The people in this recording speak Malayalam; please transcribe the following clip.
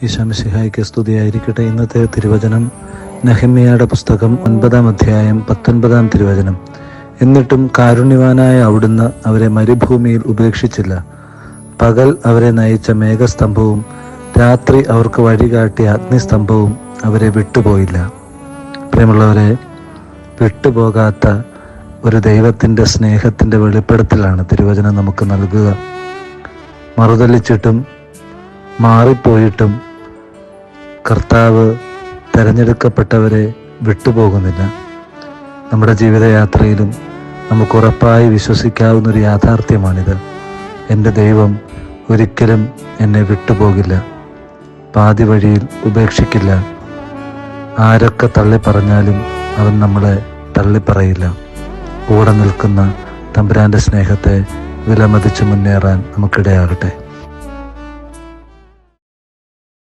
ഈശോ മിശിഹായ്ക്ക് സ്തുതിയായിരിക്കട്ടെ. ഇന്നത്തെ തിരുവചനം നെഹമ്യായുടെ പുസ്തകം 9-ാം അധ്യായം 19-ാം തിരുവചനം. എന്നിട്ടും കാരുണ്യവാനായ അവിടുന്ന് അവരെ മരുഭൂമിയിൽ ഉപേക്ഷിച്ചില്ല. പകൽ അവരെ നയിച്ച മേഘസ്തംഭവും രാത്രി അവർക്ക് വഴികാട്ടിയ അഗ്നിസ്തംഭവും അവരെ വിട്ടുപോയില്ല. പ്രിയമുള്ളവരെ, വിട്ടുപോകാത്ത ഒരു ദൈവത്തിൻ്റെ സ്നേഹത്തിൻ്റെ വെളിപ്പെടുത്തലാണ് തിരുവചനം നമുക്ക് നൽകുക. മറുതലിച്ചിട്ടും മാറിപ്പോയിട്ടും കർത്താവ് തിരഞ്ഞെടുക്കപ്പെട്ടവരെ വിട്ടുപോകുന്നില്ല. നമ്മുടെ ജീവിതയാത്രയിലും നമുക്ക് ഉറപ്പായി വിശ്വസിക്കാവുന്നൊരു യാഥാർത്ഥ്യമാണിത്. എൻ്റെ ദൈവം ഒരിക്കലും എന്നെ വിട്ടുപോകില്ല, പാതി വഴിയിൽ ഉപേക്ഷിക്കില്ല. ആരൊക്കെ തള്ളിപ്പറഞ്ഞാലും അവൻ നമ്മളെ തള്ളിപ്പറയില്ല. കൂടെ നിൽക്കുന്ന തമ്പുരാൻ്റെ സ്നേഹത്തെ വിലമതിച്ച് മുന്നേറാൻ നമുക്കിടയാകട്ടെ.